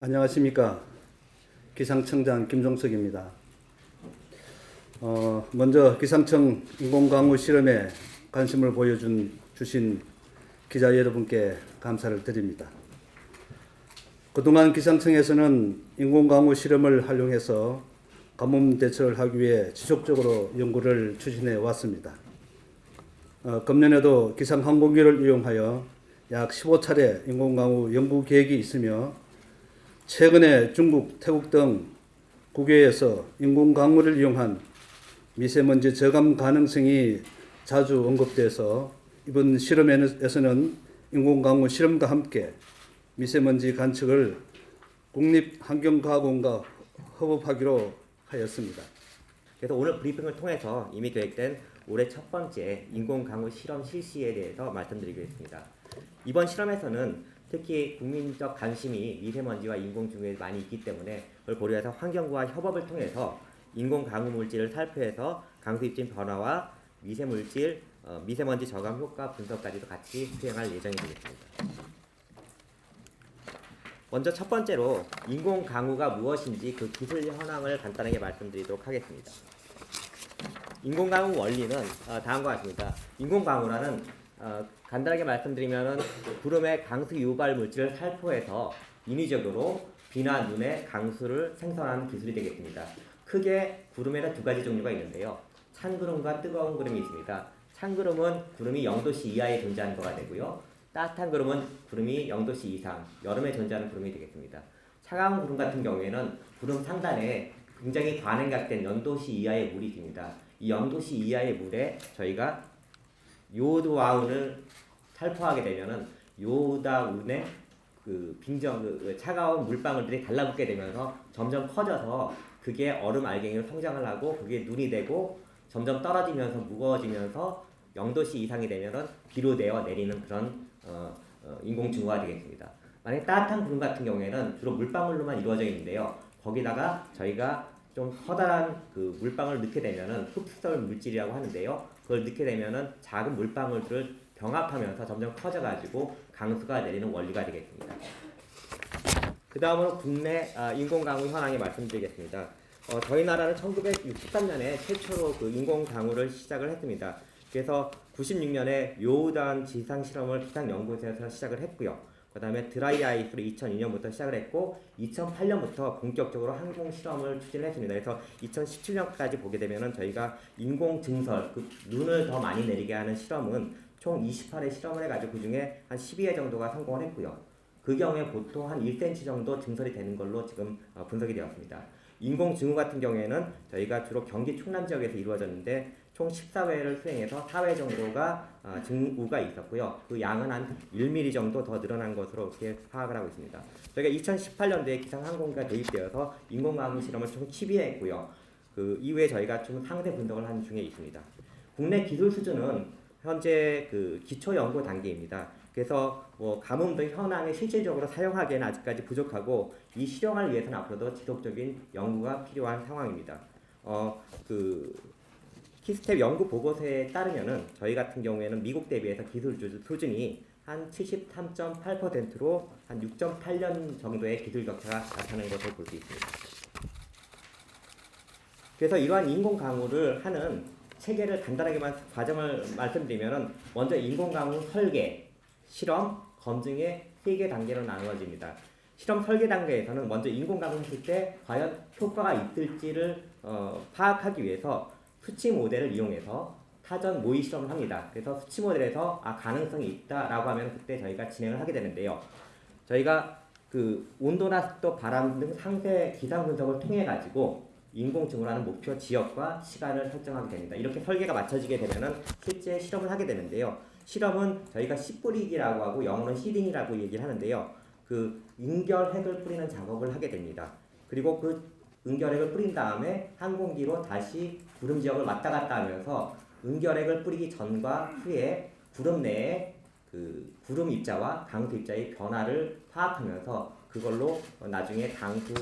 안녕하십니까. 기상청장 김종석입니다. 먼저 기상청 인공강우 실험에 관심을 주신 기자 여러분께 감사를 드립니다. 그동안 기상청에서는 인공강우 실험을 활용해서 가뭄 대처를 하기 위해 지속적으로 연구를 추진해 왔습니다. 금년에도 기상항공기를 이용하여 약 15차례 인공강우 연구 계획이 있으며 최근에 중국, 태국 등 국외에서 인공강우를 이용한 미세먼지 저감 가능성이 자주 언급돼서 이번 실험에서는 인공강우 실험과 함께 미세먼지 관측을 국립환경과학원과 협업하기로 하였습니다. 그래서 오늘 브리핑을 통해서 이미 계획된 올해 첫 번째 인공강우 실험 실시에 대해서 말씀드리겠습니다. 이번 실험에서는 특히 국민적 관심이 미세먼지와 인공중에 많이 있기 때문에 그걸 고려해서 환경부와 협업을 통해서 인공강우 물질을 살펴서 강수 입진 변화와 미세먼지 저감 효과 분석까지도 같이 수행할 예정이 되겠습니다. 먼저 첫 번째로 인공강우가 무엇인지 그 기술 현황을 간단하게 말씀드리도록 하겠습니다. 인공강우 원리는 다음과 같습니다. 인공강우라는 간단하게 말씀드리면은 구름의 강수 유발 물질을 살포해서 인위적으로 비나 눈의 강수를 생성하는 기술이 되겠습니다. 크게 구름에는 두 가지 종류가 있는데요. 찬 구름과 뜨거운 구름이 있습니다. 찬 구름은 구름이 0도씨 이하에 존재하는 거가 되고요. 따뜻한 구름은 구름이 0도씨 이상, 여름에 존재하는 구름이 되겠습니다. 차가운 구름 같은 경우에는 구름 상단에 굉장히 과냉각된 0도씨 이하의 물이 있습니다. 이 0도씨 이하의 물에 저희가 요오드와운을 살포하게 되면은 요오드와운의 차가운 물방울들이 달라붙게 되면서 점점 커져서 그게 얼음 알갱이로 성장을 하고 그게 눈이 되고 점점 떨어지면서 무거워지면서 0도씨 이상이 되면은 비로 내어 내리는 그런 인공증후가 되겠습니다. 만약 따뜻한 구름 같은 경우에는 주로 물방울로만 이루어져 있는데요. 거기다가 저희가 좀 커다란 물방울을 넣게 되면은 흡수설 물질이라고 하는데요. 그걸 넣게 되면은 작은 물방울들을 병합하면서 점점 커져가지고 강수가 내리는 원리가 되겠습니다. 그 다음으로 국내 인공강우 현황에 말씀드리겠습니다. 저희 나라는 1963년에 최초로 인공강우를 시작을 했습니다. 그래서 96년에 요우단 지상실험을 기상연구소에서 시작을 했고요. 그 다음에 드라이아이스로 2002년부터 시작을 했고 2008년부터 본격적으로 항공실험을 추진을 했습니다. 그래서 2017년까지 보게 되면은 저희가 인공증설, 눈을 더 많이 내리게 하는 실험은 총 28회 실험을 해가지고 그 중에 한 12회 정도가 성공을 했고요. 그 경우에 보통 한 1cm 정도 증설이 되는 걸로 지금 분석이 되었습니다. 인공증후 같은 경우에는 저희가 주로 경기 충남 지역에서 이루어졌는데 총 14회를 수행해서 4회 정도가 증후가 있었고요. 그 양은 한 1mm 정도 더 늘어난 것으로 이렇게 파악을 하고 있습니다. 저희가 2018년도에 기상항공기가 도입되어서 인공강우 실험을 총 12회 했고요. 그 이후에 저희가 좀 상세 분석을 하는 중에 있습니다. 국내 기술 수준은 현재 기초 연구 단계입니다. 그래서 가뭄 등 현황에 실질적으로 사용하기에는 아직까지 부족하고 이 실용을 위해서는 앞으로도 지속적인 연구가 필요한 상황입니다. 키스텝 연구 보고서에 따르면은 저희 같은 경우에는 미국 대비해서 기술 수준이 한 73.8%로 한 6.8년 정도의 기술 격차가 나타나는 것을 볼 수 있습니다. 그래서 이러한 인공강우를 하는 체계를 간단하게만 과정을 말씀드리면은 먼저 인공강우 설계, 실험, 검증의 3개 단계로 나누어집니다. 실험 설계 단계에서는 먼저 인공강우 했을 때 과연 효과가 있을지를 파악하기 위해서 수치 모델을 이용해서 사전 모의 실험을 합니다. 그래서 수치 모델에서 가능성이 있다라고 하면 그때 저희가 진행을 하게 되는데요. 저희가 온도나 습도, 바람 등 상세 기상 분석을 통해 가지고 인공증후라는 목표 지역과 시간을 설정하게 됩니다. 이렇게 설계가 맞춰지게 되면은 실제 실험을 하게 되는데요. 실험은 저희가 씨 뿌리기라고 하고 영어는 시딩이라고 얘기를 하는데요. 응결핵을 뿌리는 작업을 하게 됩니다. 그리고 응결핵을 뿌린 다음에 항공기로 다시 구름 지역을 왔다 갔다 하면서 응결핵을 뿌리기 전과 후에 구름 내에 구름 입자와 강수 입자의 변화를 파악하면서 그걸로 나중에 강수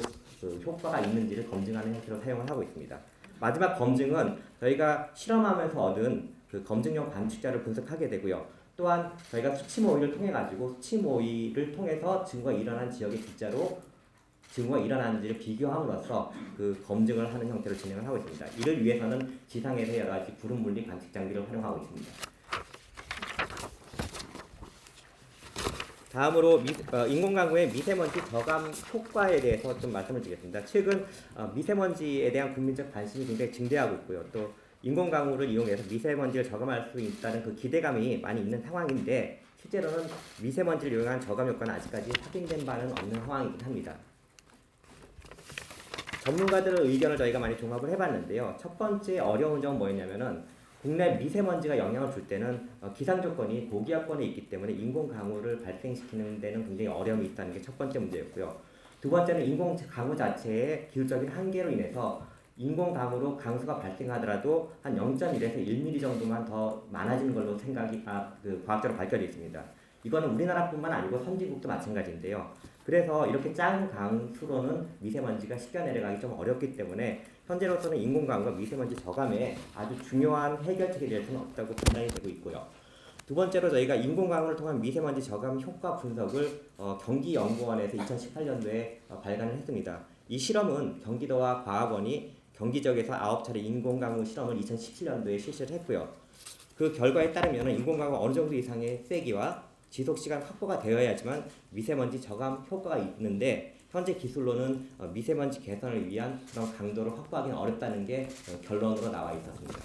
효과가 있는지를 검증하는 형태로 사용을 하고 있습니다. 마지막 검증은 저희가 실험하면서 얻은 검증용 관측자를 분석하게 되고요. 또한 저희가 수치 모의를 통해 가지고 수치 모의를 통해서 증거가 일어난 지역의 진짜로 징후가 일어나는지를 비교함으로써 그 검증을 하는 형태로 진행을 하고 있습니다. 이를 위해서는 지상에서 여러 가지 불은 물리 관측 장비를 활용하고 있습니다. 다음으로 인공강우의 미세먼지 저감 효과에 대해서 좀 말씀을 드리겠습니다. 최근 미세먼지에 대한 국민적 관심이 굉장히 증대하고 있고요. 또 인공강우를 이용해서 미세먼지를 저감할 수 있다는 그 기대감이 많이 있는 상황인데 실제로는 미세먼지를 이용한 저감 효과는 아직까지 확인된 바는 없는 상황이긴 합니다. 전문가들의 의견을 저희가 많이 종합을 해봤는데요. 첫 번째 어려운 점은 뭐였냐면은 국내 미세먼지가 영향을 줄 때는 기상 조건이 고기압권에 있기 때문에 인공 강우를 발생시키는 데는 굉장히 어려움이 있다는 게 첫 번째 문제였고요. 두 번째는 인공 강우 자체의 기술적인 한계로 인해서 인공 강우로 강수가 발생하더라도 한 0.1에서 1mm 정도만 더 많아지는 걸로 과학적으로 밝혀져 있습니다. 이거는 우리나라뿐만 아니고 선진국도 마찬가지인데요. 그래서 이렇게 작은 강수로는 미세먼지가 씻겨 내려가기 좀 어렵기 때문에 현재로서는 인공강우가 미세먼지 저감에 아주 중요한 해결책이 될 수는 없다고 판단이 되고 있고요. 두 번째로 저희가 인공강우를 통한 미세먼지 저감 효과 분석을 경기연구원에서 2018년도에 발간을 했습니다. 이 실험은 경기도와 과학원이 경기 지역에서 9차례 인공강우 실험을 2017년도에 실시를 했고요. 그 결과에 따르면 인공강우가 어느 정도 이상의 세기와 지속시간 확보가 되어야지만 미세먼지 저감 효과가 있는데 현재 기술로는 미세먼지 개선을 위한 그런 강도를 확보하기는 어렵다는 게 결론으로 나와 있었습니다.